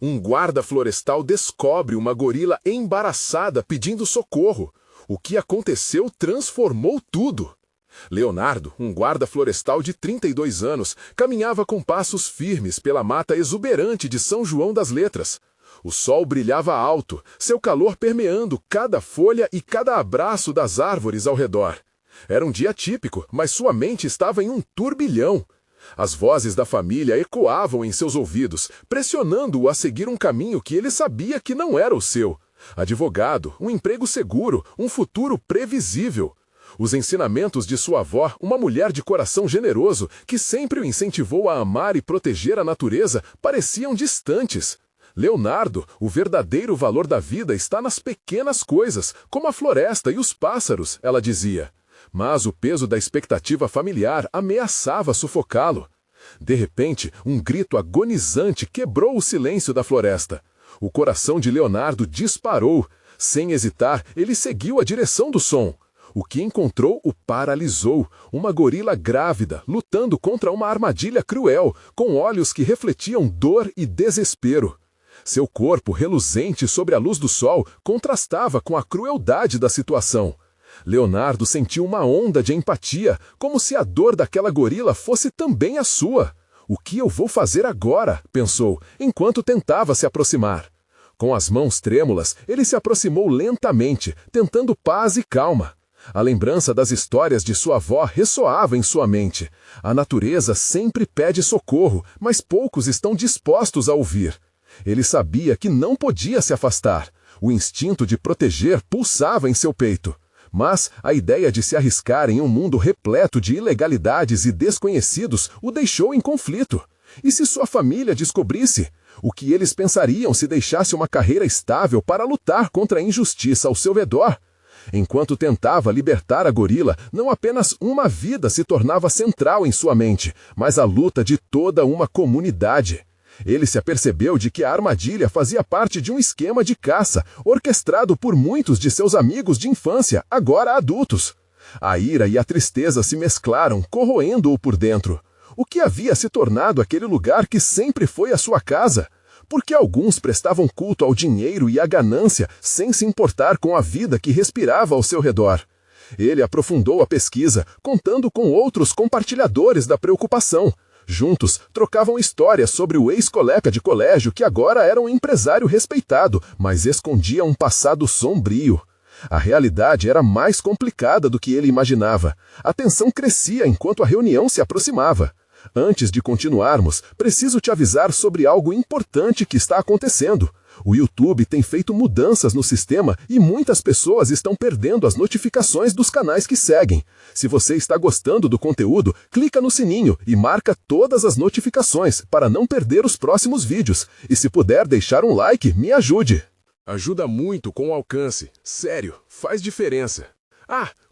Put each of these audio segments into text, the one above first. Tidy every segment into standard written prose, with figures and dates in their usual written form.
um guarda florestal descobre uma gorila embaraçada pedindo socorro. O que aconteceu transformou tudo. Leonardo, um guarda florestal de 32 anos, caminhava com passos firmes pela mata exuberante de São João das Letras. O sol brilhava alto, seu calor permeando cada folha e cada abraço das árvores ao redor. Era um dia típico, mas sua mente estava em um turbilhão. As vozes da família ecoavam em seus ouvidos, pressionando-o a seguir um caminho que ele sabia que não era o seu. Advogado, um emprego seguro, um futuro previsível. Os ensinamentos de sua avó, uma mulher de coração generoso, que sempre o incentivou a amar e proteger a natureza, pareciam distantes. Leonardo, o verdadeiro valor da vida está nas pequenas coisas, como a floresta e os pássaros, ela dizia. Mas o peso da expectativa familiar ameaçava sufocá-lo. De repente, um grito agonizante quebrou o silêncio da floresta. O coração de Leonardo disparou. Sem hesitar, ele seguiu a direção do som. O que encontrou o paralisou. Uma gorila grávida, lutando contra uma armadilha cruel, com olhos que refletiam dor e desespero. Seu corpo, reluzente sob a luz do sol, contrastava com a crueldade da situação. Leonardo sentiu uma onda de empatia, como se a dor daquela gorila fosse também a sua. O que eu vou fazer agora? Pensou, enquanto tentava se aproximar. Com as mãos trêmulas, ele se aproximou lentamente, tentando paz e calma. A lembrança das histórias de sua avó ressoava em sua mente. A natureza sempre pede socorro, mas poucos estão dispostos a ouvir. Ele sabia que não podia se afastar. O instinto de proteger pulsava em seu peito. Mas a ideia de se arriscar em um mundo repleto de ilegalidades e desconhecidos o deixou em conflito. E se sua família descobrisse? O que eles pensariam se deixasse uma carreira estável para lutar contra a injustiça ao seu redor? Enquanto tentava libertar a gorila, não apenas uma vida se tornava central em sua mente, mas a luta de toda uma comunidade. Ele se apercebeu de que a armadilha fazia parte de um esquema de caça, orquestrado por muitos de seus amigos de infância, agora adultos. A ira e a tristeza se mesclaram, corroendo-o por dentro. O que havia se tornado aquele lugar que sempre foi a sua casa? Porque alguns prestavam culto ao dinheiro e à ganância, sem se importar com a vida que respirava ao seu redor. Ele aprofundou a pesquisa, contando com outros compartilhadores da preocupação. Juntos, trocavam histórias sobre o ex-colega de colégio que agora era um empresário respeitado, mas escondia um passado sombrio. A realidade era mais complicada do que ele imaginava. A tensão crescia enquanto a reunião se aproximava. Antes de continuarmos, preciso te avisar sobre algo importante que está acontecendo. O YouTube tem feito mudanças no sistema e muitas pessoas estão perdendo as notificações dos canais que seguem. Se você está gostando do conteúdo, clica no sininho e marca todas as notificações para não perder os próximos vídeos. E se puder deixar um like, me ajude. Ajuda muito com o alcance. Sério, faz diferença.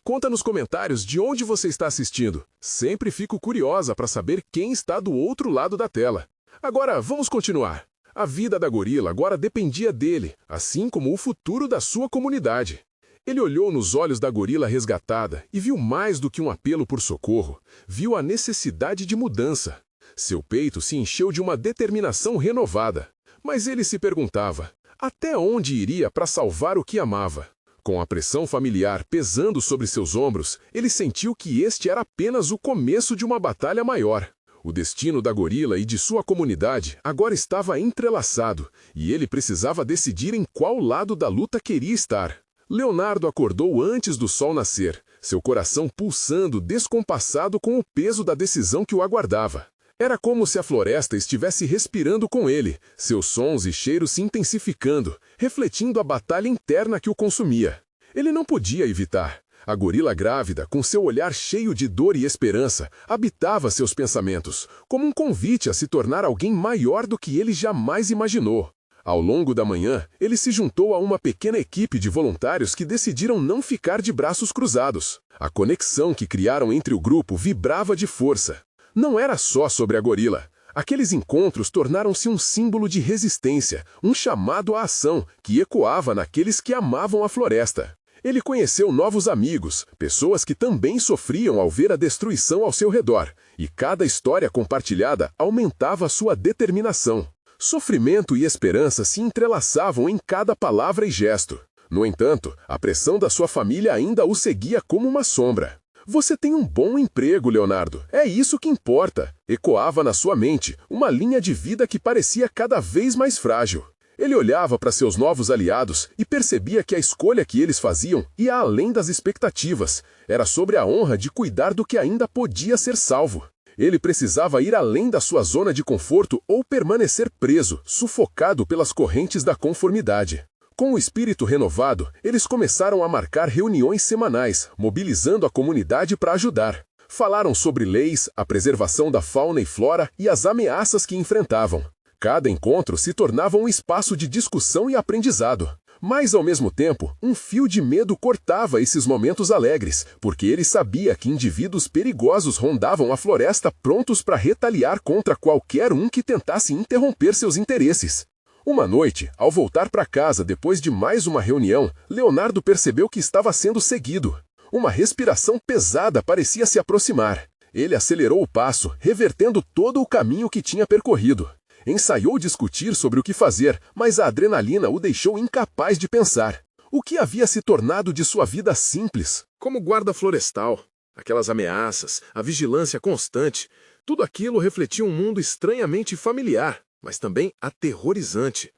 Conta nos comentários de onde você está assistindo. Sempre fico curiosa para saber quem está do outro lado da tela. Agora, vamos continuar. A vida da gorila agora dependia dele, assim como o futuro da sua comunidade. Ele olhou nos olhos da gorila resgatada e viu mais do que um apelo por socorro. Viu a necessidade de mudança. Seu peito se encheu de uma determinação renovada. Mas ele se perguntava, até onde iria para salvar o que amava? Com a pressão familiar pesando sobre seus ombros, ele sentiu que este era apenas o começo de uma batalha maior. O destino da gorila e de sua comunidade agora estava entrelaçado, e ele precisava decidir em qual lado da luta queria estar. Leonardo acordou antes do sol nascer, seu coração pulsando descompassado com o peso da decisão que o aguardava. Era como se a floresta estivesse respirando com ele, seus sons e cheiros se intensificando, refletindo a batalha interna que o consumia. Ele não podia evitar. A gorila grávida, com seu olhar cheio de dor e esperança, habitava seus pensamentos, como um convite a se tornar alguém maior do que ele jamais imaginou. Ao longo da manhã, ele se juntou a uma pequena equipe de voluntários que decidiram não ficar de braços cruzados. A conexão que criaram entre o grupo vibrava de força. Não era só sobre a gorila. Aqueles encontros tornaram-se um símbolo de resistência, um chamado à ação que ecoava naqueles que amavam a floresta. Ele conheceu novos amigos, pessoas que também sofriam ao ver a destruição ao seu redor, e cada história compartilhada aumentava sua determinação. Sofrimento e esperança se entrelaçavam em cada palavra e gesto. No entanto, a pressão da sua família ainda o seguia como uma sombra. Você tem um bom emprego, Leonardo. É isso que importa. Ecoava na sua mente uma linha de vida que parecia cada vez mais frágil. Ele olhava para seus novos aliados e percebia que a escolha que eles faziam ia além das expectativas. Era sobre a honra de cuidar do que ainda podia ser salvo. Ele precisava ir além da sua zona de conforto ou permanecer preso, sufocado pelas correntes da conformidade. Com o espírito renovado, eles começaram a marcar reuniões semanais, mobilizando a comunidade para ajudar. Falaram sobre leis, a preservação da fauna e flora e as ameaças que enfrentavam. Cada encontro se tornava um espaço de discussão e aprendizado. Mas, ao mesmo tempo, um fio de medo cortava esses momentos alegres, porque ele sabia que indivíduos perigosos rondavam a floresta prontos para retaliar contra qualquer um que tentasse interromper seus interesses. Uma noite, ao voltar para casa depois de mais uma reunião, Leonardo percebeu que estava sendo seguido. Uma respiração pesada parecia se aproximar. Ele acelerou o passo, revertendo todo o caminho que tinha percorrido. Ensaiou discutir sobre o que fazer, mas a adrenalina o deixou incapaz de pensar. O que havia se tornado de sua vida simples? Como guarda florestal, aquelas ameaças, a vigilância constante, tudo aquilo refletia um mundo estranhamente familiar, mas também aterrorizante.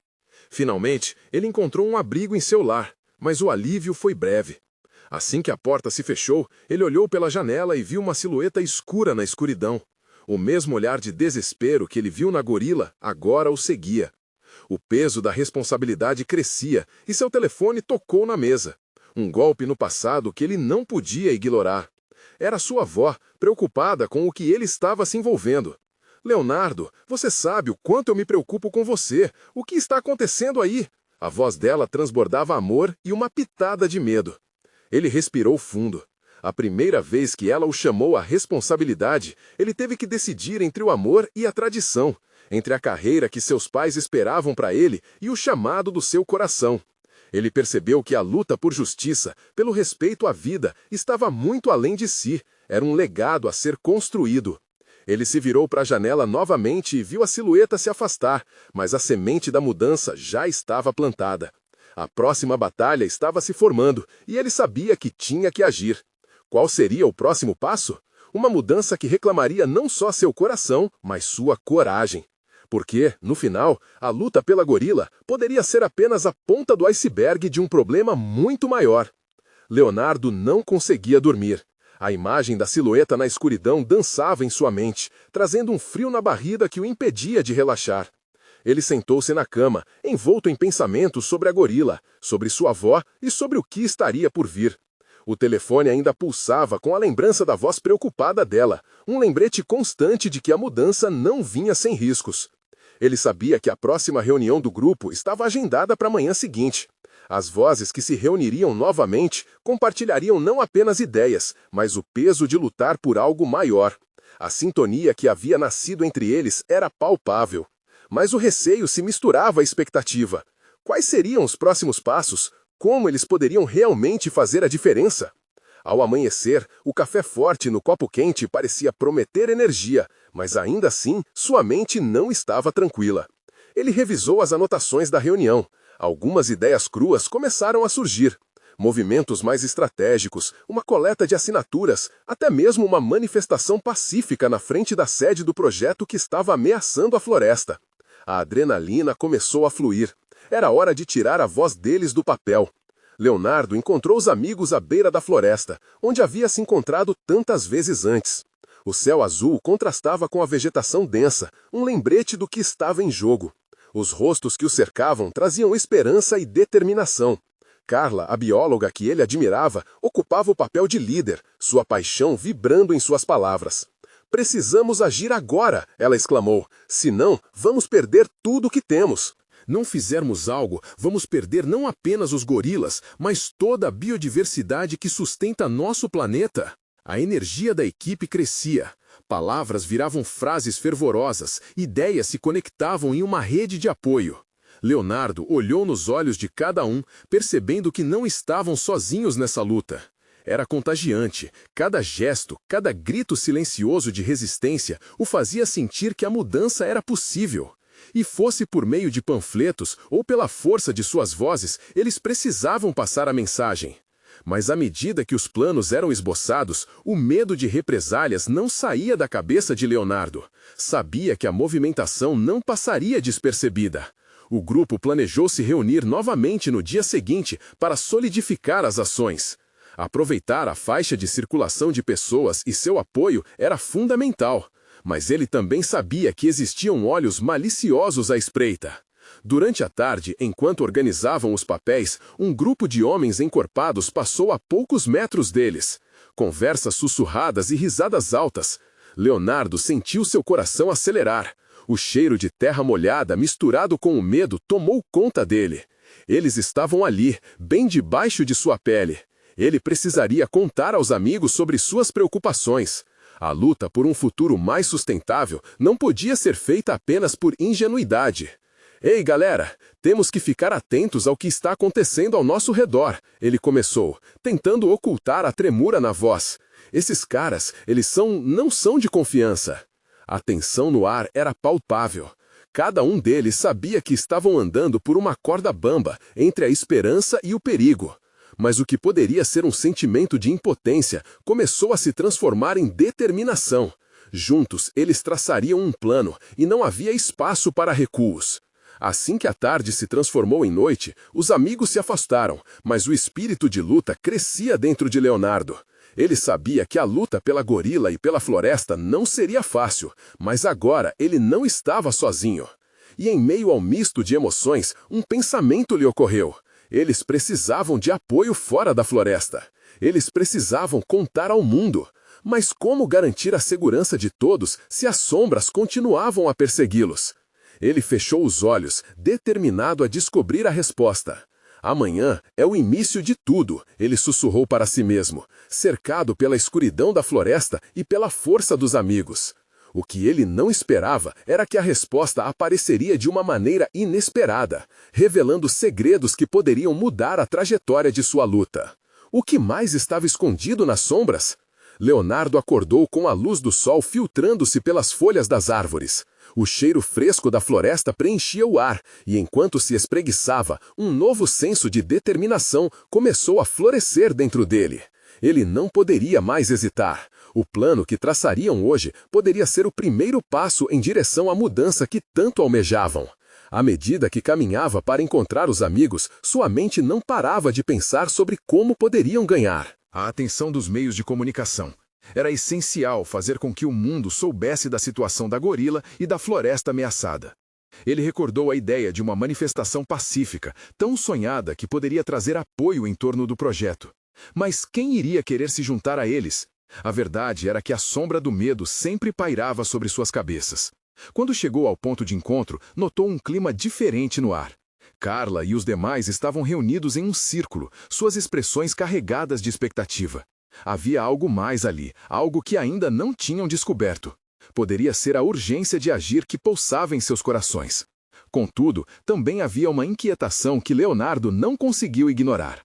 Finalmente, ele encontrou um abrigo em seu lar, mas o alívio foi breve. Assim que a porta se fechou, ele olhou pela janela e viu uma silhueta escura na escuridão. O mesmo olhar de desespero que ele viu na gorila agora o seguia. O peso da responsabilidade crescia e seu telefone tocou na mesa. Um golpe no passado que ele não podia ignorar. Era sua avó, preocupada com o que ele estava se envolvendo. Leonardo, você sabe o quanto eu me preocupo com você. O que está acontecendo aí? A voz dela transbordava amor e uma pitada de medo. Ele respirou fundo. A primeira vez que ela o chamou à responsabilidade, ele teve que decidir entre o amor e a tradição, entre a carreira que seus pais esperavam para ele e o chamado do seu coração. Ele percebeu que a luta por justiça, pelo respeito à vida, estava muito além de si, era um legado a ser construído. Ele se virou para a janela novamente e viu a silhueta se afastar, mas a semente da mudança já estava plantada. A próxima batalha estava se formando e ele sabia que tinha que agir. Qual seria o próximo passo? Uma mudança que reclamaria não só seu coração, mas sua coragem. Porque, no final, a luta pela gorila poderia ser apenas a ponta do iceberg de um problema muito maior. Leonardo não conseguia dormir. A imagem da silhueta na escuridão dançava em sua mente, trazendo um frio na barriga que o impedia de relaxar. Ele sentou-se na cama, envolto em pensamentos sobre a gorila, sobre sua avó e sobre o que estaria por vir. O telefone ainda pulsava com a lembrança da voz preocupada dela, um lembrete constante de que a mudança não vinha sem riscos. Ele sabia que a próxima reunião do grupo estava agendada para a manhã seguinte. As vozes que se reuniriam novamente compartilhariam não apenas ideias, mas o peso de lutar por algo maior. A sintonia que havia nascido entre eles era palpável. Mas o receio se misturava à expectativa. Quais seriam os próximos passos? Como eles poderiam realmente fazer a diferença? Ao amanhecer, o café forte no copo quente parecia prometer energia, mas ainda assim sua mente não estava tranquila. Ele revisou as anotações da reunião. Algumas ideias cruas começaram a surgir. Movimentos mais estratégicos, uma coleta de assinaturas, até mesmo uma manifestação pacífica na frente da sede do projeto que estava ameaçando a floresta. A adrenalina começou a fluir. Era hora de tirar a voz deles do papel. Leonardo encontrou os amigos à beira da floresta, onde havia se encontrado tantas vezes antes. O céu azul contrastava com a vegetação densa, um lembrete do que estava em jogo. Os rostos que o cercavam traziam esperança e determinação. Carla, a bióloga que ele admirava, ocupava o papel de líder, sua paixão vibrando em suas palavras. "Precisamos agir agora", ela exclamou. "Senão, vamos perder tudo o que temos. Não fizermos algo, vamos perder não apenas os gorilas, mas toda a biodiversidade que sustenta nosso planeta." A energia da equipe crescia. Palavras viravam frases fervorosas, ideias se conectavam em uma rede de apoio. Leonardo olhou nos olhos de cada um, percebendo que não estavam sozinhos nessa luta. Era contagiante. Cada gesto, cada grito silencioso de resistência o fazia sentir que a mudança era possível. E fosse por meio de panfletos ou pela força de suas vozes, eles precisavam passar a mensagem. Mas à medida que os planos eram esboçados, o medo de represálias não saía da cabeça de Leonardo. Sabia que a movimentação não passaria despercebida. O grupo planejou se reunir novamente no dia seguinte para solidificar as ações. Aproveitar a faixa de circulação de pessoas e seu apoio era fundamental. Mas ele também sabia que existiam olhos maliciosos à espreita. Durante a tarde, enquanto organizavam os papéis, um grupo de homens encorpados passou a poucos metros deles. Conversas sussurradas e risadas altas. Leonardo sentiu seu coração acelerar. O cheiro de terra molhada misturado com o medo tomou conta dele. Eles estavam ali, bem debaixo de sua pele. Ele precisaria contar aos amigos sobre suas preocupações. A luta por um futuro mais sustentável não podia ser feita apenas por ingenuidade. Ei, galera, temos que ficar atentos ao que está acontecendo ao nosso redor, ele começou, tentando ocultar a tremura na voz. Esses caras, não são de confiança. A tensão no ar era palpável. Cada um deles sabia que estavam andando por uma corda bamba entre a esperança e o perigo. Mas o que poderia ser um sentimento de impotência começou a se transformar em determinação. Juntos, eles traçariam um plano e não havia espaço para recuos. Assim que a tarde se transformou em noite, os amigos se afastaram, mas o espírito de luta crescia dentro de Leonardo. Ele sabia que a luta pela gorila e pela floresta não seria fácil, mas agora ele não estava sozinho. E em meio ao misto de emoções, um pensamento lhe ocorreu. Eles precisavam de apoio fora da floresta. Eles precisavam contar ao mundo. Mas como garantir a segurança de todos se as sombras continuavam a persegui-los? Ele fechou os olhos, determinado a descobrir a resposta. Amanhã é o início de tudo, ele sussurrou para si mesmo, cercado pela escuridão da floresta e pela força dos amigos. O que ele não esperava era que a resposta apareceria de uma maneira inesperada, revelando segredos que poderiam mudar a trajetória de sua luta. O que mais estava escondido nas sombras? Leonardo acordou com a luz do sol filtrando-se pelas folhas das árvores. O cheiro fresco da floresta preenchia o ar, e enquanto se espreguiçava, um novo senso de determinação começou a florescer dentro dele. Ele não poderia mais hesitar. O plano que traçariam hoje poderia ser o primeiro passo em direção à mudança que tanto almejavam. À medida que caminhava para encontrar os amigos, sua mente não parava de pensar sobre como poderiam ganhar. A atenção dos meios de comunicação. Era essencial fazer com que o mundo soubesse da situação da gorila e da floresta ameaçada. Ele recordou a ideia de uma manifestação pacífica, tão sonhada que poderia trazer apoio em torno do projeto. Mas quem iria querer se juntar a eles? A verdade era que a sombra do medo sempre pairava sobre suas cabeças. Quando chegou ao ponto de encontro, notou um clima diferente no ar. Carla e os demais estavam reunidos em um círculo, suas expressões carregadas de expectativa. Havia algo mais ali, algo que ainda não tinham descoberto. Poderia ser a urgência de agir que pulsava em seus corações. Contudo, também havia uma inquietação que Leonardo não conseguiu ignorar.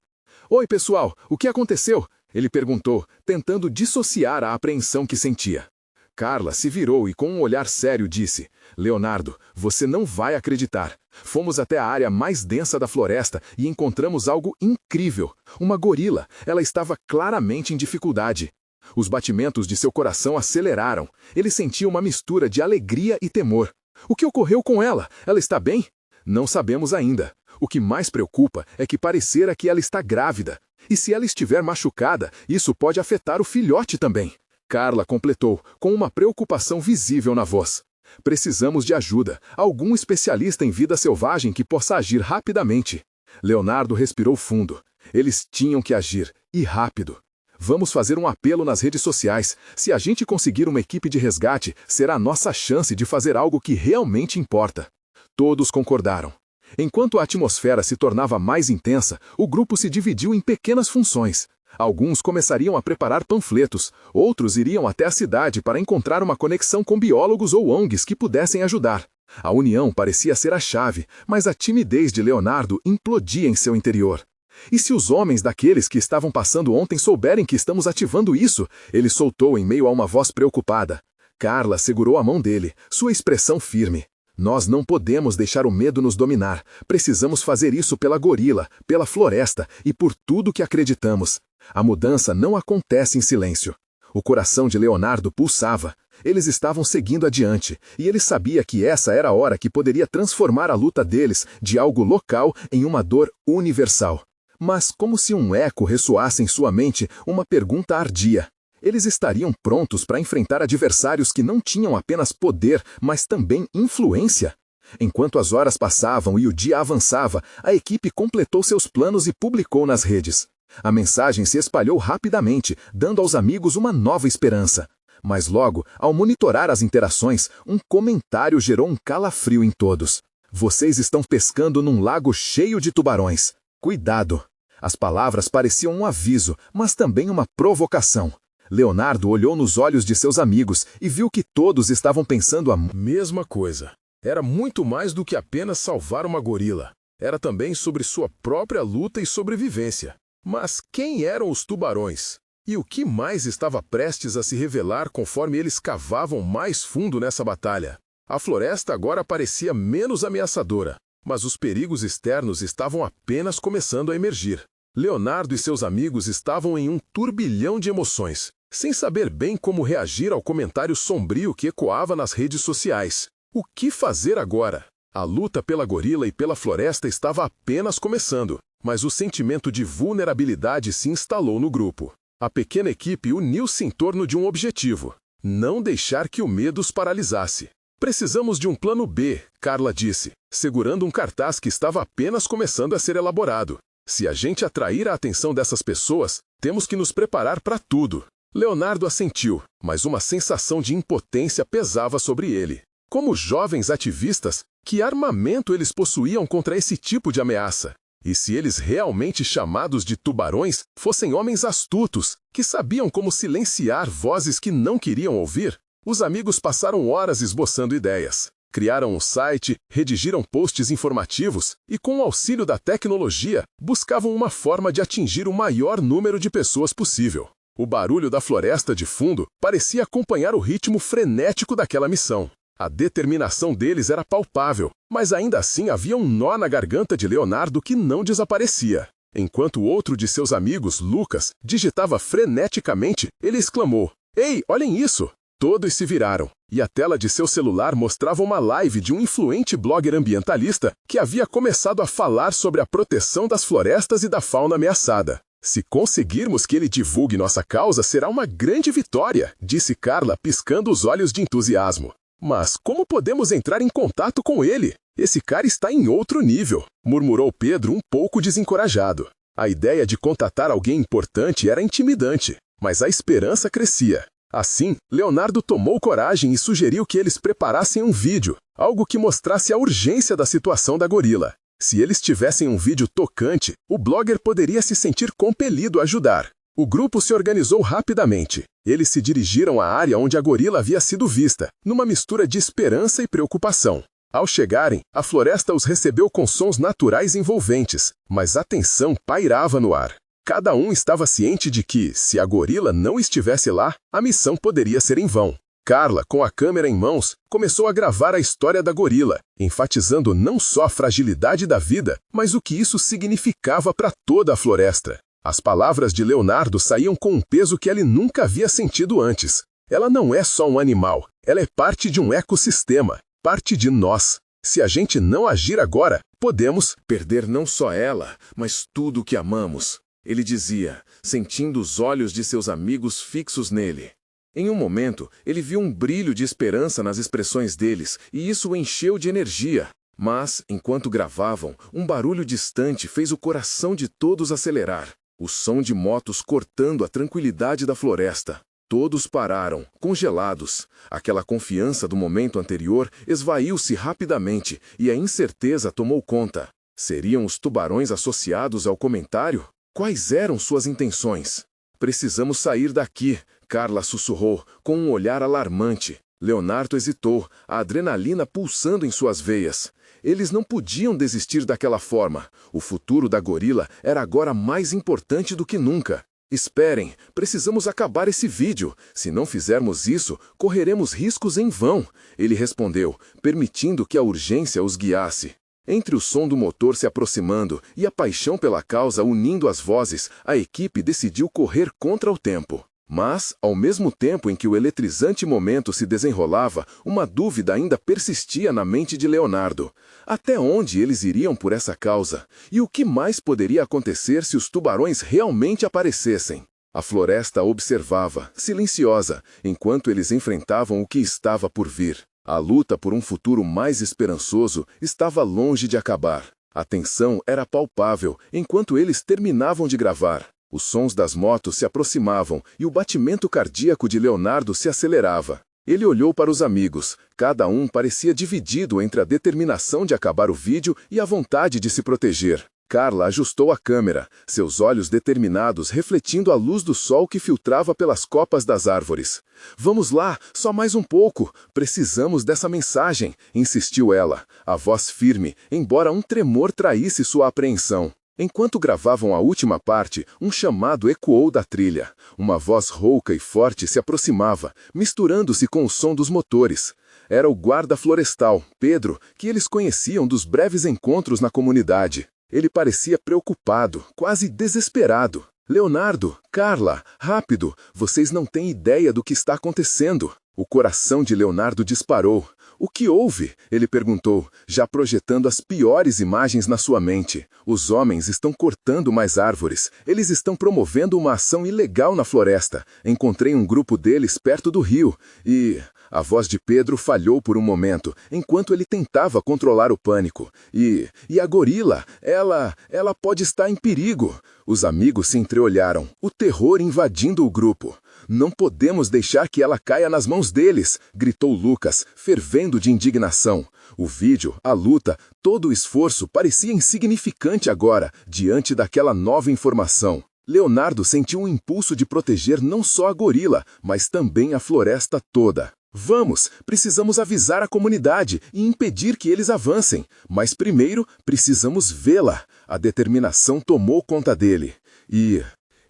"Oi, pessoal, o que aconteceu?" ele perguntou, tentando dissociar a apreensão que sentia. Carla se virou e com um olhar sério disse, "Leonardo, você não vai acreditar. Fomos até a área mais densa da floresta e encontramos algo incrível. Uma gorila. Ela estava claramente em dificuldade. Os batimentos de seu coração aceleraram. Ele sentia uma mistura de alegria e temor. O que ocorreu com ela? Ela está bem? Não sabemos ainda. O que mais preocupa é que parecerá que ela está grávida. E se ela estiver machucada, isso pode afetar o filhote também." Carla completou, com uma preocupação visível na voz. "Precisamos de ajuda, algum especialista em vida selvagem que possa agir rapidamente." Leonardo respirou fundo. Eles tinham que agir, e rápido. "Vamos fazer um apelo nas redes sociais. Se a gente conseguir uma equipe de resgate, será a nossa chance de fazer algo que realmente importa." Todos concordaram. Enquanto a atmosfera se tornava mais intensa, o grupo se dividiu em pequenas funções. Alguns começariam a preparar panfletos, outros iriam até a cidade para encontrar uma conexão com biólogos ou ONGs que pudessem ajudar. A união parecia ser a chave, mas a timidez de Leonardo implodia em seu interior. "E se os homens daqueles que estavam passando ontem souberem que estamos ativando isso?" ele soltou em meio a uma voz preocupada. Carla segurou a mão dele, sua expressão firme. Nós não podemos deixar o medo nos dominar. Precisamos fazer isso pela gorila, pela floresta e por tudo que acreditamos. A mudança não acontece em silêncio. O coração de Leonardo pulsava. Eles estavam seguindo adiante, e ele sabia que essa era a hora que poderia transformar a luta deles de algo local em uma dor universal. Mas, como se um eco ressoasse em sua mente, uma pergunta ardia. Eles estariam prontos para enfrentar adversários que não tinham apenas poder, mas também influência? Enquanto as horas passavam e o dia avançava, a equipe completou seus planos e publicou nas redes. A mensagem se espalhou rapidamente, dando aos amigos uma nova esperança. Mas logo, ao monitorar as interações, um comentário gerou um calafrio em todos. Vocês estão pescando num lago cheio de tubarões. Cuidado! As palavras pareciam um aviso, mas também uma provocação. Leonardo olhou nos olhos de seus amigos e viu que todos estavam pensando a Mesma coisa. Era muito mais do que apenas salvar uma gorila. Era também sobre sua própria luta e sobrevivência. Mas quem eram os tubarões? E o que mais estava prestes a se revelar conforme eles cavavam mais fundo nessa batalha? A floresta agora parecia menos ameaçadora, mas os perigos externos estavam apenas começando a emergir. Leonardo e seus amigos estavam em um turbilhão de emoções, sem saber bem como reagir ao comentário sombrio que ecoava nas redes sociais. O que fazer agora? A luta pela gorila e pela floresta estava apenas começando, mas o sentimento de vulnerabilidade se instalou no grupo. A pequena equipe uniu-se em torno de um objetivo: não deixar que o medo os paralisasse. Precisamos de um plano B, Carla disse, segurando um cartaz que estava apenas começando a ser elaborado. Se a gente atrair a atenção dessas pessoas, temos que nos preparar para tudo. Leonardo assentiu, mas uma sensação de impotência pesava sobre ele. Como jovens ativistas, que armamento eles possuíam contra esse tipo de ameaça? E se eles realmente chamados de tubarões fossem homens astutos, que sabiam como silenciar vozes que não queriam ouvir? Os amigos passaram horas esboçando ideias. Criaram um site, redigiram posts informativos e, com o auxílio da tecnologia, buscavam uma forma de atingir o maior número de pessoas possível. O barulho da floresta de fundo parecia acompanhar o ritmo frenético daquela missão. A determinação deles era palpável, mas ainda assim havia um nó na garganta de Leonardo que não desaparecia. Enquanto outro de seus amigos, Lucas, digitava freneticamente, ele exclamou: "Ei, olhem isso!" Todos se viraram, e a tela de seu celular mostrava uma live de um influente blogger ambientalista que havia começado a falar sobre a proteção das florestas e da fauna ameaçada. "Se conseguirmos que ele divulgue nossa causa, será uma grande vitória", disse Carla, piscando os olhos de entusiasmo. "Mas como podemos entrar em contato com ele? Esse cara está em outro nível", murmurou Pedro um pouco desencorajado. A ideia de contatar alguém importante era intimidante, mas a esperança crescia. Assim, Leonardo tomou coragem e sugeriu que eles preparassem um vídeo, algo que mostrasse a urgência da situação da gorila. Se eles tivessem um vídeo tocante, o blogger poderia se sentir compelido a ajudar. O grupo se organizou rapidamente. Eles se dirigiram à área onde a gorila havia sido vista, numa mistura de esperança e preocupação. Ao chegarem, a floresta os recebeu com sons naturais envolventes, mas a tensão pairava no ar. Cada um estava ciente de que, se a gorila não estivesse lá, a missão poderia ser em vão. Carla, com a câmera em mãos, começou a gravar a história da gorila, enfatizando não só a fragilidade da vida, mas o que isso significava para toda a floresta. As palavras de Leonardo saíam com um peso que ele nunca havia sentido antes. Ela não é só um animal, ela é parte de um ecossistema, parte de nós. Se a gente não agir agora, podemos perder não só ela, mas tudo o que amamos. Ele dizia, sentindo os olhos de seus amigos fixos nele. Em um momento, ele viu um brilho de esperança nas expressões deles, e isso o encheu de energia. Mas, enquanto gravavam, um barulho distante fez o coração de todos acelerar. O som de motos cortando a tranquilidade da floresta. Todos pararam, congelados. Aquela confiança do momento anterior esvaiu-se rapidamente, e a incerteza tomou conta. Seriam os tubarões associados ao comentário? Quais eram suas intenções? "Precisamos sair daqui", Carla sussurrou, com um olhar alarmante. Leonardo hesitou, a adrenalina pulsando em suas veias. Eles não podiam desistir daquela forma. O futuro da gorila era agora mais importante do que nunca. Esperem, precisamos acabar esse vídeo. Se não fizermos isso, correremos riscos em vão, ele respondeu, permitindo que a urgência os guiasse. Entre o som do motor se aproximando e a paixão pela causa unindo as vozes, a equipe decidiu correr contra o tempo. Mas, ao mesmo tempo em que o eletrizante momento se desenrolava, uma dúvida ainda persistia na mente de Leonardo. Até onde eles iriam por essa causa? E o que mais poderia acontecer se os tubarões realmente aparecessem? A floresta observava, silenciosa, enquanto eles enfrentavam o que estava por vir. A luta por um futuro mais esperançoso estava longe de acabar. A tensão era palpável enquanto eles terminavam de gravar. Os sons das motos se aproximavam e o batimento cardíaco de Leonardo se acelerava. Ele olhou para os amigos. Cada um parecia dividido entre a determinação de acabar o vídeo e a vontade de se proteger. Carla ajustou a câmera, seus olhos determinados refletindo a luz do sol que filtrava pelas copas das árvores. "Vamos lá, só mais um pouco. Precisamos dessa mensagem", insistiu ela, a voz firme, embora um tremor traísse sua apreensão. Enquanto gravavam a última parte, um chamado ecoou da trilha. Uma voz rouca e forte se aproximava, misturando-se com o som dos motores. Era o guarda florestal, Pedro, que eles conheciam dos breves encontros na comunidade. Ele parecia preocupado, quase desesperado. "Leonardo, Carla, rápido, vocês não têm ideia do que está acontecendo." O coração de Leonardo disparou. "O que houve?" ele perguntou, já projetando as piores imagens na sua mente. "Os homens estão cortando mais árvores. Eles estão promovendo uma ação ilegal na floresta. Encontrei um grupo deles perto do rio e..." A voz de Pedro falhou por um momento, enquanto ele tentava controlar o pânico. E a gorila? Ela pode estar em perigo." Os amigos se entreolharam, o terror invadindo o grupo. "Não podemos deixar que ela caia nas mãos deles", gritou Lucas, fervendo de indignação. O vídeo, a luta, todo o esforço parecia insignificante agora, diante daquela nova informação. Leonardo sentiu um impulso de proteger não só a gorila, mas também a floresta toda. "Vamos, precisamos avisar a comunidade e impedir que eles avancem. Mas primeiro, precisamos vê-la." A determinação tomou conta dele.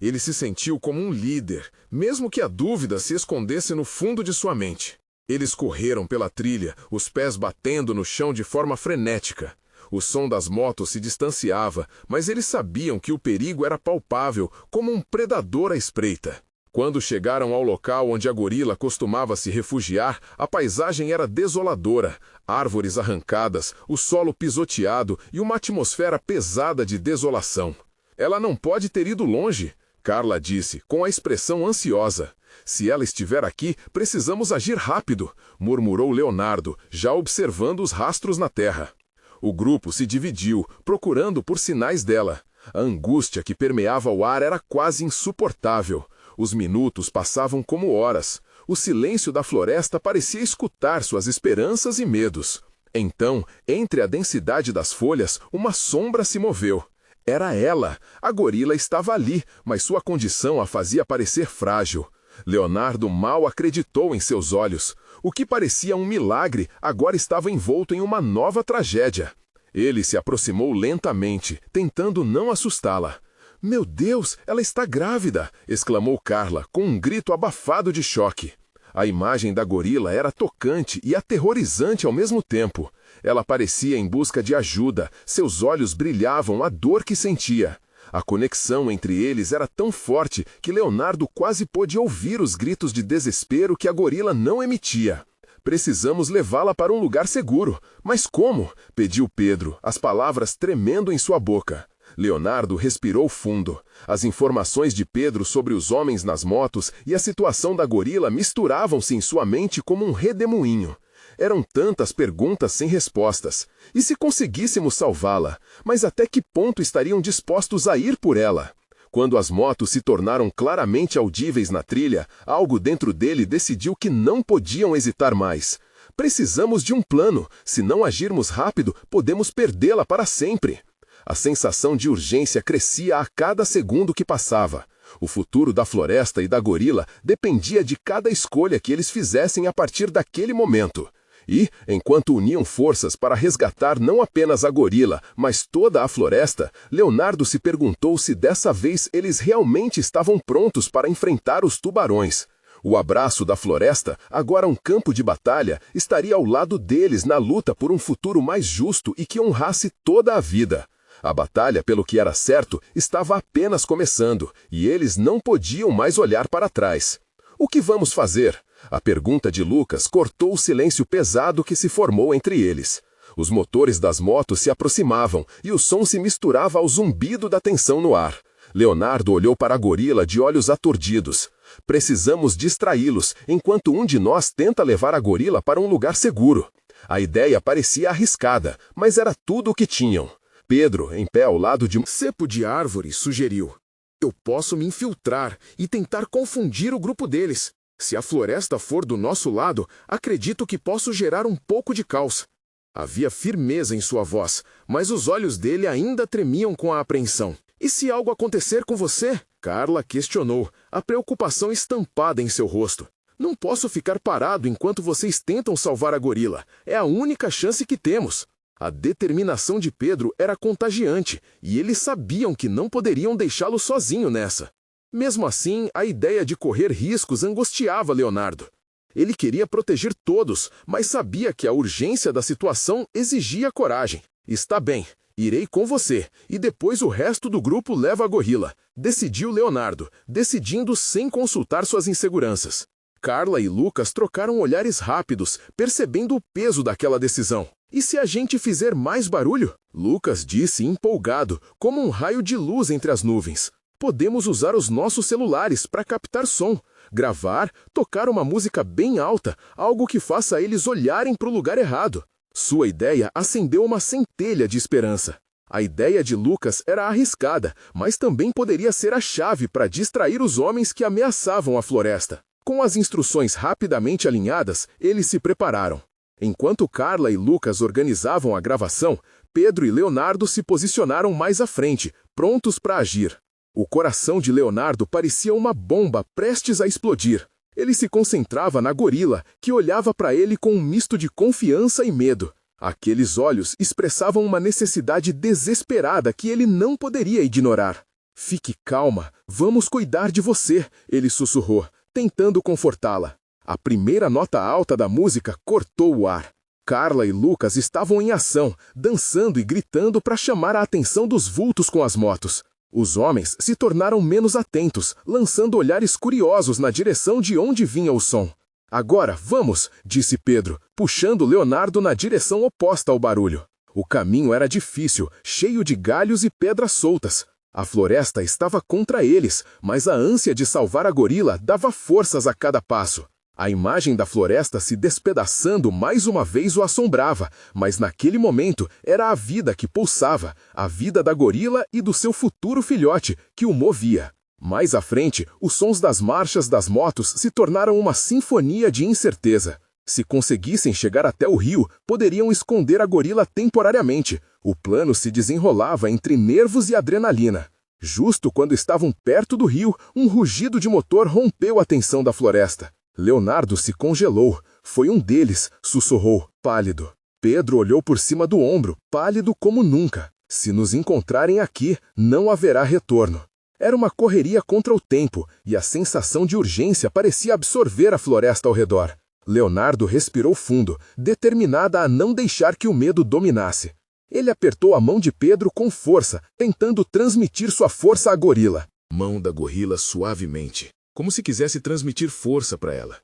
Ele se sentiu como um líder, mesmo que a dúvida se escondesse no fundo de sua mente. Eles correram pela trilha, os pés batendo no chão de forma frenética. O som das motos se distanciava, mas eles sabiam que o perigo era palpável, como um predador à espreita. Quando chegaram ao local onde a gorila costumava se refugiar, a paisagem era desoladora. Árvores arrancadas, o solo pisoteado e uma atmosfera pesada de desolação. "Ela não pode ter ido longe", Carla disse, com a expressão ansiosa. "Se ela estiver aqui, precisamos agir rápido", murmurou Leonardo, já observando os rastros na terra. O grupo se dividiu, procurando por sinais dela. A angústia que permeava o ar era quase insuportável. Os minutos passavam como horas. O silêncio da floresta parecia escutar suas esperanças e medos. Então, entre a densidade das folhas, uma sombra se moveu. Era ela. A gorila estava ali, mas sua condição a fazia parecer frágil. Leonardo mal acreditou em seus olhos. O que parecia um milagre agora estava envolto em uma nova tragédia. Ele se aproximou lentamente, tentando não assustá-la. "Meu Deus, ela está grávida!" exclamou Carla, com um grito abafado de choque. A imagem da gorila era tocante e aterrorizante ao mesmo tempo. Ela parecia em busca de ajuda, seus olhos brilhavam a dor que sentia. A conexão entre eles era tão forte que Leonardo quase pôde ouvir os gritos de desespero que a gorila não emitia. "Precisamos levá-la para um lugar seguro." "Mas como?" pediu Pedro, as palavras tremendo em sua boca. Leonardo respirou fundo. As informações de Pedro sobre os homens nas motos e a situação da gorila misturavam-se em sua mente como um redemoinho. Eram tantas perguntas sem respostas. E se conseguíssemos salvá-la? Mas até que ponto estariam dispostos a ir por ela? Quando as motos se tornaram claramente audíveis na trilha, algo dentro dele decidiu que não podiam hesitar mais. "Precisamos de um plano. Se não agirmos rápido, podemos perdê-la para sempre." A sensação de urgência crescia a cada segundo que passava. O futuro da floresta e da gorila dependia de cada escolha que eles fizessem a partir daquele momento. E, enquanto uniam forças para resgatar não apenas a gorila, mas toda a floresta, Leonardo se perguntou se dessa vez eles realmente estavam prontos para enfrentar os tubarões. O abraço da floresta, agora um campo de batalha, estaria ao lado deles na luta por um futuro mais justo e que honrasse toda a vida. A batalha, pelo que era certo, estava apenas começando, e eles não podiam mais olhar para trás. O que vamos fazer? A pergunta de Lucas cortou o silêncio pesado que se formou entre eles. Os motores das motos se aproximavam e o som se misturava ao zumbido da tensão no ar. Leonardo olhou para a gorila de olhos aturdidos. Precisamos distraí-los, enquanto um de nós tenta levar a gorila para um lugar seguro. A ideia parecia arriscada, mas era tudo o que tinham. Pedro, em pé ao lado de um cepo de árvore, sugeriu. Eu posso me infiltrar e tentar confundir o grupo deles. Se a floresta for do nosso lado, acredito que posso gerar um pouco de caos. Havia firmeza em sua voz, mas os olhos dele ainda tremiam com a apreensão. E se algo acontecer com você? Carla questionou, a preocupação estampada em seu rosto. Não posso ficar parado enquanto vocês tentam salvar a gorila. É a única chance que temos. A determinação de Pedro era contagiante, e eles sabiam que não poderiam deixá-lo sozinho nessa. Mesmo assim, a ideia de correr riscos angustiava Leonardo. Ele queria proteger todos, mas sabia que a urgência da situação exigia coragem. Está bem, irei com você, e depois o resto do grupo leva a gorila, decidiu Leonardo, decidindo sem consultar suas inseguranças. Carla e Lucas trocaram olhares rápidos, percebendo o peso daquela decisão. E se a gente fizer mais barulho? Lucas disse empolgado, como um raio de luz entre as nuvens. Podemos usar os nossos celulares para captar som, gravar, tocar uma música bem alta, algo que faça eles olharem para o lugar errado. Sua ideia acendeu uma centelha de esperança. A ideia de Lucas era arriscada, mas também poderia ser a chave para distrair os homens que ameaçavam a floresta. Com as instruções rapidamente alinhadas, eles se prepararam. Enquanto Carla e Lucas organizavam a gravação, Pedro e Leonardo se posicionaram mais à frente, prontos para agir. O coração de Leonardo parecia uma bomba prestes a explodir. Ele se concentrava na gorila, que olhava para ele com um misto de confiança e medo. Aqueles olhos expressavam uma necessidade desesperada que ele não poderia ignorar. Fique calma, vamos cuidar de você, ele sussurrou, tentando confortá-la. A primeira nota alta da música cortou o ar. Carla e Lucas estavam em ação, dançando e gritando para chamar a atenção dos vultos com as motos. Os homens se tornaram menos atentos, lançando olhares curiosos na direção de onde vinha o som. Agora, vamos, disse Pedro, puxando Leonardo na direção oposta ao barulho. O caminho era difícil, cheio de galhos e pedras soltas. A floresta estava contra eles, mas a ânsia de salvar a gorila dava forças a cada passo. A imagem da floresta se despedaçando mais uma vez o assombrava, mas naquele momento era a vida que pulsava, a vida da gorila e do seu futuro filhote, que o movia. Mais à frente, os sons das marchas das motos se tornaram uma sinfonia de incerteza. Se conseguissem chegar até o rio, poderiam esconder a gorila temporariamente. O plano se desenrolava entre nervos e adrenalina. Justo quando estavam perto do rio, um rugido de motor rompeu a tensão da floresta. Leonardo se congelou. Foi um deles, sussurrou, pálido. Pedro olhou por cima do ombro, pálido como nunca. Se nos encontrarem aqui, não haverá retorno. Era uma correria contra o tempo, e a sensação de urgência parecia absorver a floresta ao redor. Leonardo respirou fundo, determinada a não deixar que o medo dominasse. Ele apertou a mão de Pedro com força, tentando transmitir sua força à gorila. Mão da gorila suavemente, como se quisesse transmitir força para ela.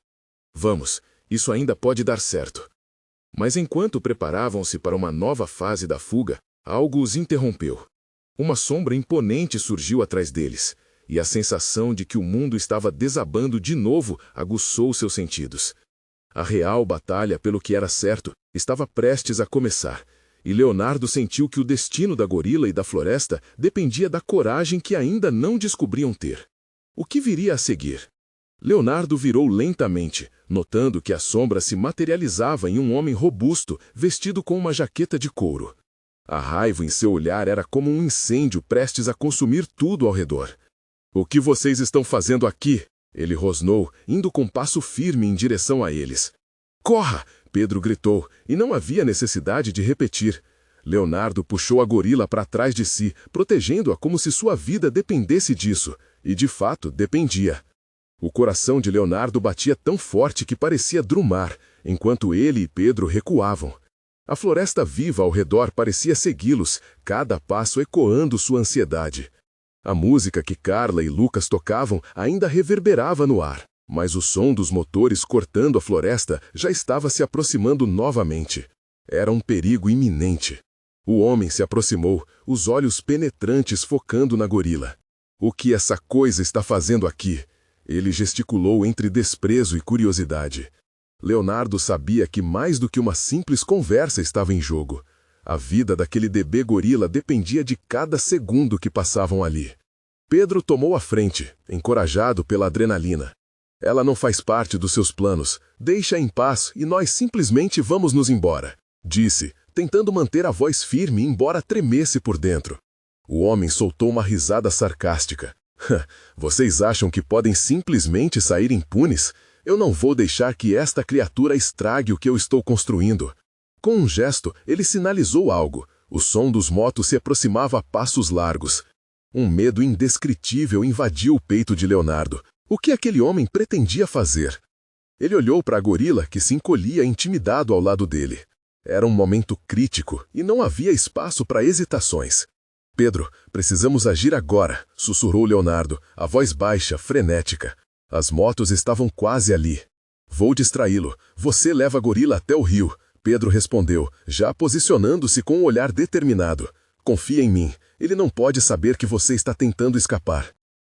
Vamos, isso ainda pode dar certo. Mas enquanto preparavam-se para uma nova fase da fuga, algo os interrompeu. Uma sombra imponente surgiu atrás deles, e a sensação de que o mundo estava desabando de novo aguçou seus sentidos. A real batalha pelo que era certo estava prestes a começar, e Leonardo sentiu que o destino da gorila e da floresta dependia da coragem que ainda não descobriam ter. O que viria a seguir? Leonardo virou lentamente, notando que a sombra se materializava em um homem robusto, vestido com uma jaqueta de couro. A raiva em seu olhar era como um incêndio prestes a consumir tudo ao redor. "O que vocês estão fazendo aqui?" Ele rosnou, indo com passo firme em direção a eles. "Corra!" Pedro gritou, e não havia necessidade de repetir. Leonardo puxou a gorila para trás de si, protegendo-a como se sua vida dependesse disso, e de fato dependia. O coração de Leonardo batia tão forte que parecia drumar, enquanto ele e Pedro recuavam. A floresta viva ao redor parecia segui-los, cada passo ecoando sua ansiedade. A música que Carla e Lucas tocavam ainda reverberava no ar, mas o som dos motores cortando a floresta já estava se aproximando novamente. Era um perigo iminente. O homem se aproximou, os olhos penetrantes focando na gorila. O que essa coisa está fazendo aqui? Ele gesticulou entre desprezo e curiosidade. Leonardo sabia que mais do que uma simples conversa estava em jogo. A vida daquele bebê gorila dependia de cada segundo que passavam ali. Pedro tomou a frente, encorajado pela adrenalina. Ela não faz parte dos seus planos. Deixa em paz e nós simplesmente vamos nos embora, disse, tentando manter a voz firme embora tremesse por dentro. O homem soltou uma risada sarcástica. Vocês acham que podem simplesmente sair impunes? Eu não vou deixar que esta criatura estrague o que eu estou construindo. Com um gesto, ele sinalizou algo. O som dos motos se aproximava a passos largos. Um medo indescritível invadiu o peito de Leonardo. O que aquele homem pretendia fazer? Ele olhou para a gorila que se encolhia intimidado ao lado dele. Era um momento crítico e não havia espaço para hesitações. Pedro, precisamos agir agora, sussurrou Leonardo, a voz baixa, frenética. As motos estavam quase ali. Vou distraí-lo. Você leva a gorila até o rio, Pedro respondeu, já posicionando-se com um olhar determinado. Confia em mim. Ele não pode saber que você está tentando escapar.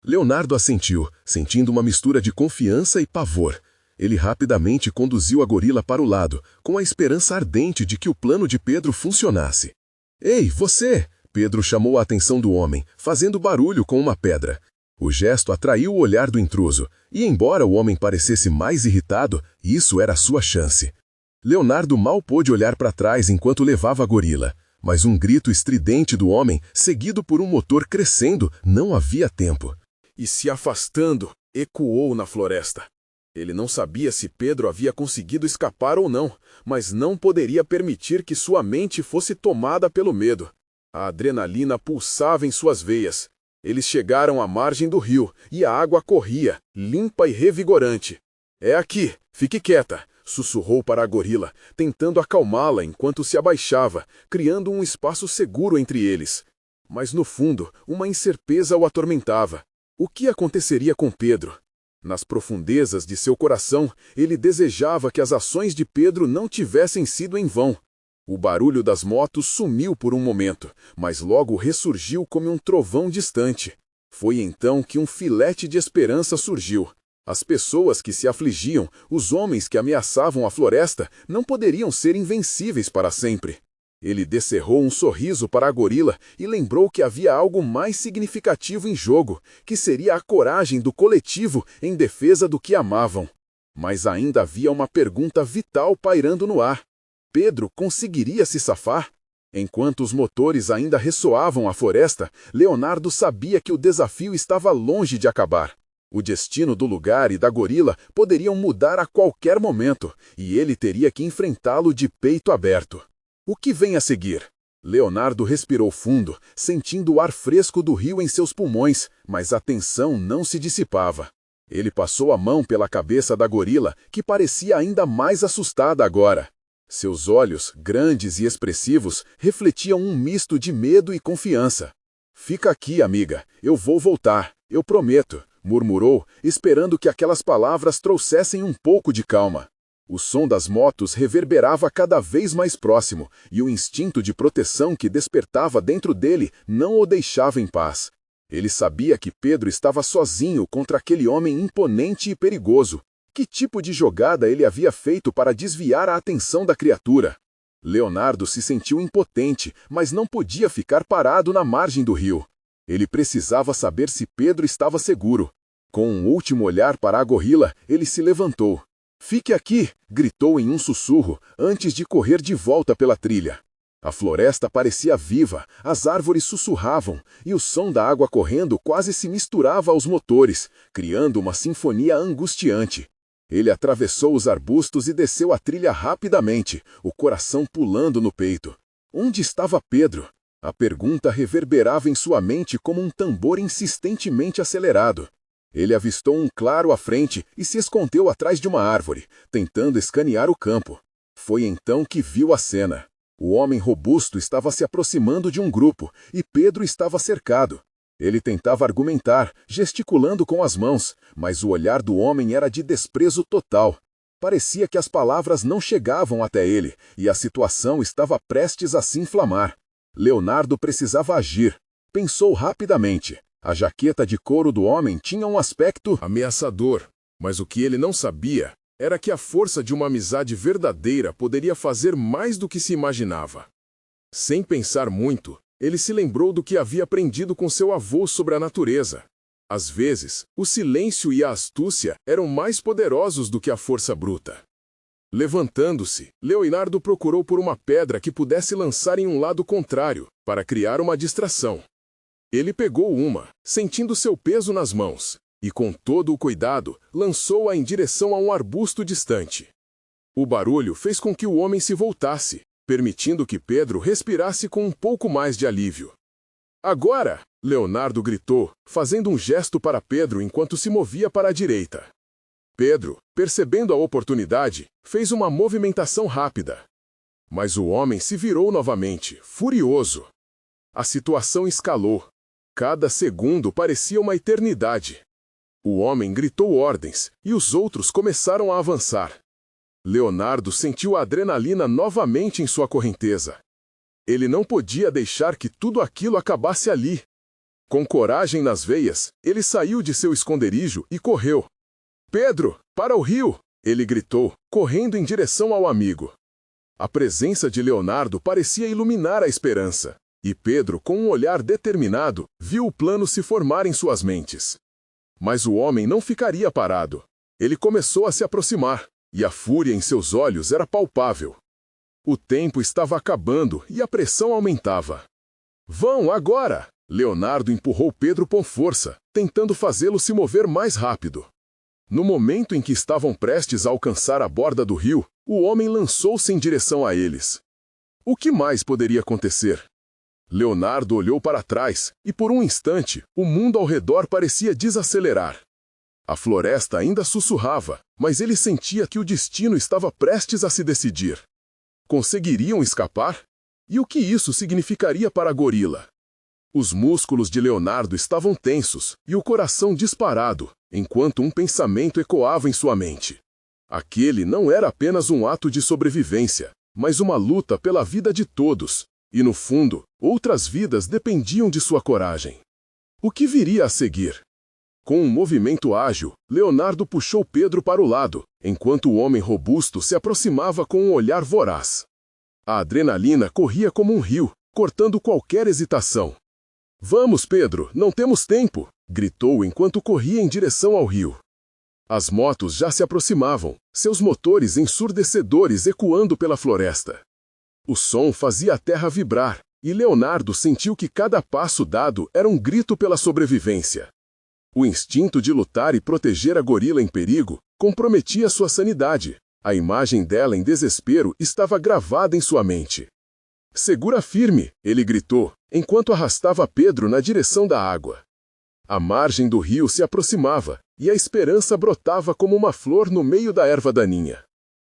Leonardo assentiu, sentindo uma mistura de confiança e pavor. Ele rapidamente conduziu a gorila para o lado, com a esperança ardente de que o plano de Pedro funcionasse. Ei, você! Pedro chamou a atenção do homem, fazendo barulho com uma pedra. O gesto atraiu o olhar do intruso, e embora o homem parecesse mais irritado, isso era sua chance. Leonardo mal pôde olhar para trás enquanto levava a gorila, mas um grito estridente do homem, seguido por um motor crescendo, não havia tempo. E se afastando, ecoou na floresta. Ele não sabia se Pedro havia conseguido escapar ou não, mas não poderia permitir que sua mente fosse tomada pelo medo. A adrenalina pulsava em suas veias. Eles chegaram à margem do rio e a água corria, limpa e revigorante. É aqui, fique quieta, sussurrou para a gorila, tentando acalmá-la enquanto se abaixava, criando um espaço seguro entre eles. Mas no fundo, uma incerteza o atormentava. O que aconteceria com Pedro? Nas profundezas de seu coração, ele desejava que as ações de Pedro não tivessem sido em vão. O barulho das motos sumiu por um momento, mas logo ressurgiu como um trovão distante. Foi então que um filete de esperança surgiu. As pessoas que se afligiam, os homens que ameaçavam a floresta, não poderiam ser invencíveis para sempre. Ele descerrou um sorriso para a gorila e lembrou que havia algo mais significativo em jogo, que seria a coragem do coletivo em defesa do que amavam. Mas ainda havia uma pergunta vital pairando no ar. Pedro conseguiria se safar? Enquanto os motores ainda ressoavam a floresta, Leonardo sabia que o desafio estava longe de acabar. O destino do lugar e da gorila poderiam mudar a qualquer momento, e ele teria que enfrentá-lo de peito aberto. O que vem a seguir? Leonardo respirou fundo, sentindo o ar fresco do rio em seus pulmões, mas a tensão não se dissipava. Ele passou a mão pela cabeça da gorila, que parecia ainda mais assustada agora. Seus olhos, grandes e expressivos, refletiam um misto de medo e confiança. Fica aqui, amiga. Eu vou voltar. Eu prometo, murmurou, esperando que aquelas palavras trouxessem um pouco de calma. O som das motos reverberava cada vez mais próximo, e o instinto de proteção que despertava dentro dele não o deixava em paz. Ele sabia que Pedro estava sozinho contra aquele homem imponente e perigoso. Que tipo de jogada ele havia feito para desviar a atenção da criatura? Leonardo se sentiu impotente, mas não podia ficar parado na margem do rio. Ele precisava saber se Pedro estava seguro. Com um último olhar para a gorila, ele se levantou. Fique aqui, gritou em um sussurro, antes de correr de volta pela trilha. A floresta parecia viva, as árvores sussurravam, e o som da água correndo quase se misturava aos motores, criando uma sinfonia angustiante. Ele atravessou os arbustos e desceu a trilha rapidamente, o coração pulando no peito. Onde estava Pedro? A pergunta reverberava em sua mente como um tambor insistentemente acelerado. Ele avistou um claro à frente e se escondeu atrás de uma árvore, tentando escanear o campo. Foi então que viu a cena. O homem robusto estava se aproximando de um grupo e Pedro estava cercado. Ele tentava argumentar, gesticulando com as mãos, mas o olhar do homem era de desprezo total. Parecia que as palavras não chegavam até ele e a situação estava prestes a se inflamar. Leonardo precisava agir. Pensou rapidamente. A jaqueta de couro do homem tinha um aspecto ameaçador, mas o que ele não sabia era que a força de uma amizade verdadeira poderia fazer mais do que se imaginava. Sem pensar muito, ele se lembrou do que havia aprendido com seu avô sobre a natureza. Às vezes, o silêncio e a astúcia eram mais poderosos do que a força bruta. Levantando-se, Leonardo procurou por uma pedra que pudesse lançar em um lado contrário, para criar uma distração. Ele pegou uma, sentindo seu peso nas mãos, e com todo o cuidado, lançou-a em direção a um arbusto distante. O barulho fez com que o homem se voltasse, permitindo que Pedro respirasse com um pouco mais de alívio. Agora! Leonardo gritou, fazendo um gesto para Pedro enquanto se movia para a direita. Pedro, percebendo a oportunidade, fez uma movimentação rápida. Mas o homem se virou novamente, furioso. A situação escalou. Cada segundo parecia uma eternidade. O homem gritou ordens, e os outros começaram a avançar. Leonardo sentiu a adrenalina novamente em sua correnteza. Ele não podia deixar que tudo aquilo acabasse ali. Com coragem nas veias, ele saiu de seu esconderijo e correu. "Pedro, para o rio!" ele gritou, correndo em direção ao amigo. A presença de Leonardo parecia iluminar a esperança, e Pedro, com um olhar determinado, viu o plano se formar em suas mentes. Mas o homem não ficaria parado. Ele começou a se aproximar, e a fúria em seus olhos era palpável. O tempo estava acabando e a pressão aumentava. "Vão, agora!" Leonardo empurrou Pedro com força, tentando fazê-lo se mover mais rápido. No momento em que estavam prestes a alcançar a borda do rio, o homem lançou-se em direção a eles. O que mais poderia acontecer? Leonardo olhou para trás, e por um instante, o mundo ao redor parecia desacelerar. A floresta ainda sussurrava, mas ele sentia que o destino estava prestes a se decidir. Conseguiriam escapar? E o que isso significaria para a gorila? Os músculos de Leonardo estavam tensos, e o coração disparado, enquanto um pensamento ecoava em sua mente. Aquele não era apenas um ato de sobrevivência, mas uma luta pela vida de todos, e no fundo, outras vidas dependiam de sua coragem. O que viria a seguir? Com um movimento ágil, Leonardo puxou Pedro para o lado, enquanto o homem robusto se aproximava com um olhar voraz. A adrenalina corria como um rio, cortando qualquer hesitação. "Vamos, Pedro, não temos tempo!" gritou enquanto corria em direção ao rio. As motos já se aproximavam, seus motores ensurdecedores ecoando pela floresta. O som fazia a terra vibrar, e Leonardo sentiu que cada passo dado era um grito pela sobrevivência. O instinto de lutar e proteger a gorila em perigo comprometia sua sanidade. A imagem dela em desespero estava gravada em sua mente. "Segura firme!" ele gritou, enquanto arrastava Pedro na direção da água. A margem do rio se aproximava, e a esperança brotava como uma flor no meio da erva daninha.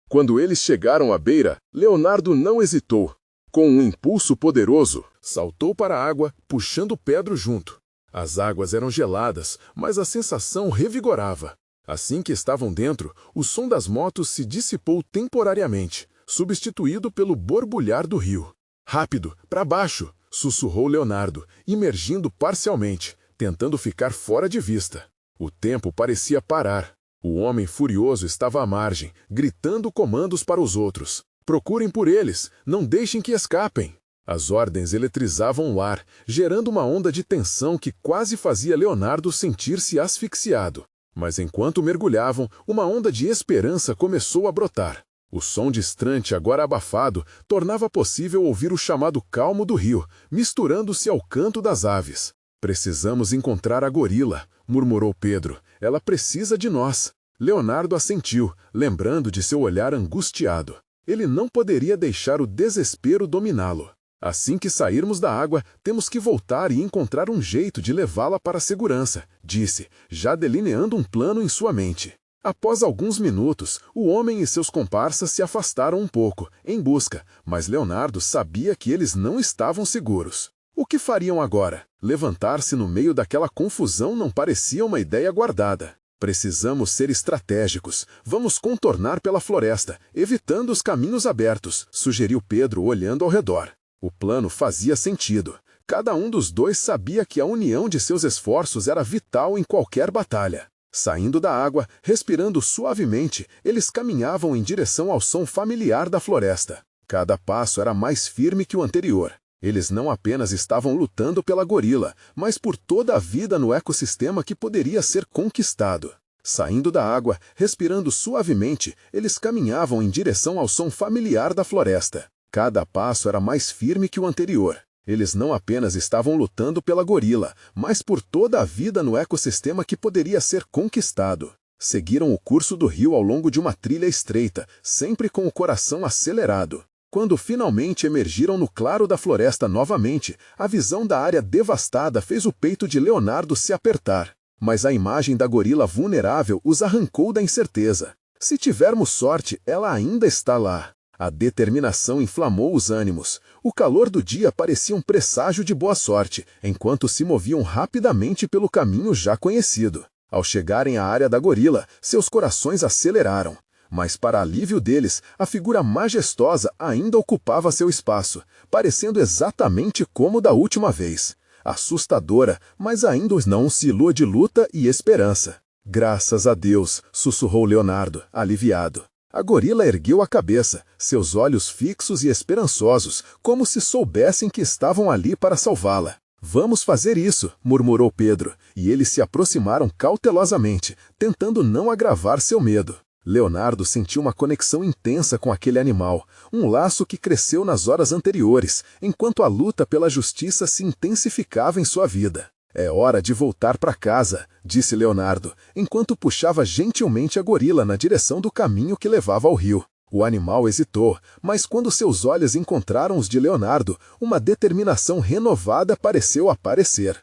Quando eles chegaram à beira, Leonardo não hesitou. Com um impulso poderoso, saltou para a água, puxando Pedro junto. As águas eram geladas, mas a sensação revigorava. Assim que estavam dentro, o som das motos se dissipou temporariamente, substituído pelo borbulhar do rio. "Rápido, para baixo!" sussurrou Leonardo, imergindo parcialmente, tentando ficar fora de vista. O tempo parecia parar. O homem furioso estava à margem, gritando comandos para os outros. "Procurem por eles, não deixem que escapem!" As ordens eletrizavam o ar, gerando uma onda de tensão que quase fazia Leonardo sentir-se asfixiado. Mas enquanto mergulhavam, uma onda de esperança começou a brotar. O som distante, agora abafado, tornava possível ouvir o chamado calmo do rio, misturando-se ao canto das aves. "Precisamos encontrar a gorila", murmurou Pedro. "Ela precisa de nós." Leonardo assentiu, lembrando de seu olhar angustiado. Ele não poderia deixar o desespero dominá-lo. Assim que sairmos da água, temos que voltar e encontrar um jeito de levá-la para a segurança, disse, já delineando um plano em sua mente. Após alguns minutos, o homem e seus comparsas se afastaram um pouco, em busca, mas Leonardo sabia que eles não estavam seguros. O que fariam agora? Levantar-se no meio daquela confusão não parecia uma ideia guardada. Precisamos ser estratégicos. Vamos contornar pela floresta, evitando os caminhos abertos, sugeriu Pedro olhando ao redor. O plano fazia sentido. Cada um dos dois sabia que a união de seus esforços era vital em qualquer batalha. Saindo da água, respirando suavemente, eles caminhavam em direção ao som familiar da floresta. Cada passo era mais firme que o anterior. Eles não apenas estavam lutando pela gorila, mas por toda a vida no ecossistema que poderia ser conquistado. Saindo da água, respirando suavemente, eles caminhavam em direção ao som familiar da floresta. Cada passo era mais firme que o anterior. Eles não apenas estavam lutando pela gorila, mas por toda a vida no ecossistema que poderia ser conquistado. Seguiram o curso do rio ao longo de uma trilha estreita, sempre com o coração acelerado. Quando finalmente emergiram no claro da floresta novamente, a visão da área devastada fez o peito de Leonardo se apertar. Mas a imagem da gorila vulnerável os arrancou da incerteza. Se tivermos sorte, ela ainda está lá. A determinação inflamou os ânimos. O calor do dia parecia um presságio de boa sorte, enquanto se moviam rapidamente pelo caminho já conhecido. Ao chegarem à área da gorila, seus corações aceleraram. Mas, para alívio deles, a figura majestosa ainda ocupava seu espaço, parecendo exatamente como da última vez. Assustadora, mas ainda não oscilou de luta e esperança. Graças a Deus, sussurrou Leonardo, aliviado. A gorila ergueu a cabeça, seus olhos fixos e esperançosos, como se soubessem que estavam ali para salvá-la. Vamos fazer isso, murmurou Pedro, e eles se aproximaram cautelosamente, tentando não agravar seu medo. Leonardo sentiu uma conexão intensa com aquele animal, um laço que cresceu nas horas anteriores, enquanto a luta pela justiça se intensificava em sua vida. É hora de voltar para casa, disse Leonardo, enquanto puxava gentilmente a gorila na direção do caminho que levava ao rio. O animal hesitou, mas quando seus olhos encontraram os de Leonardo, uma determinação renovada pareceu aparecer.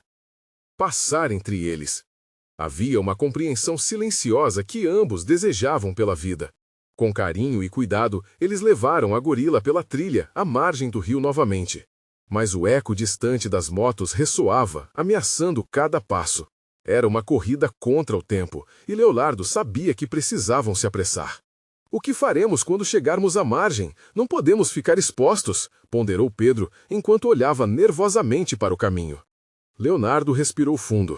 Passar entre eles. Havia uma compreensão silenciosa que ambos desejavam pela vida. Com carinho e cuidado, eles levaram a gorila pela trilha, à margem do rio novamente. Mas o eco distante das motos ressoava, ameaçando cada passo. Era uma corrida contra o tempo, e Leonardo sabia que precisavam se apressar. O que faremos quando chegarmos à margem? Não podemos ficar expostos, ponderou Pedro, enquanto olhava nervosamente para o caminho. Leonardo respirou fundo.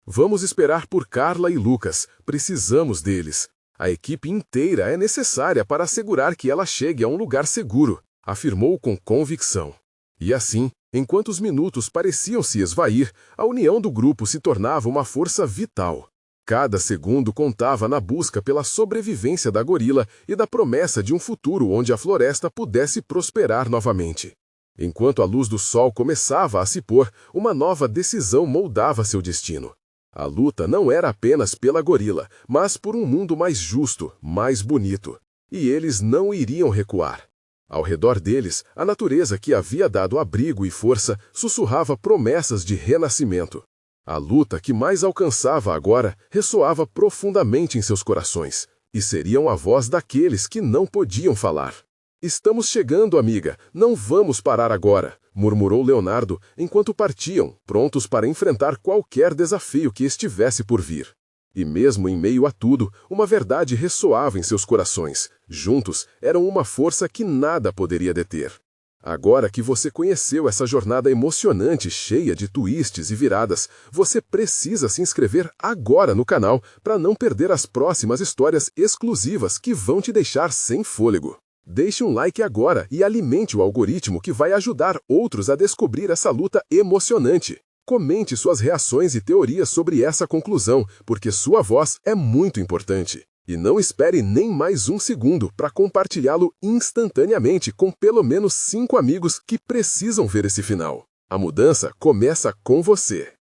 Vamos esperar por Carla e Lucas, precisamos deles. A equipe inteira é necessária para assegurar que ela chegue a um lugar seguro, afirmou com convicção. E assim, enquanto os minutos pareciam se esvair, a união do grupo se tornava uma força vital. Cada segundo contava na busca pela sobrevivência da gorila e da promessa de um futuro onde a floresta pudesse prosperar novamente. Enquanto a luz do sol começava a se pôr, uma nova decisão moldava seu destino. A luta não era apenas pela gorila, mas por um mundo mais justo, mais bonito. E eles não iriam recuar. Ao redor deles, a natureza que havia dado abrigo e força sussurrava promessas de renascimento. A luta que mais alcançava agora ressoava profundamente em seus corações, e seriam a voz daqueles que não podiam falar. Estamos chegando, amiga, não vamos parar agora, murmurou Leonardo, enquanto partiam, prontos para enfrentar qualquer desafio que estivesse por vir. E mesmo em meio a tudo, uma verdade ressoava em seus corações. Juntos, eram uma força que nada poderia deter. Agora que você conheceu essa jornada emocionante, cheia de twists e viradas, você precisa se inscrever agora no canal para não perder as próximas histórias exclusivas que vão te deixar sem fôlego. Deixe um like agora e alimente o algoritmo que vai ajudar outros a descobrir essa luta emocionante. Comente suas reações e teorias sobre essa conclusão, porque sua voz é muito importante. E não espere nem mais um segundo para compartilhá-lo instantaneamente com pelo menos 5 amigos que precisam ver esse final. A mudança começa com você.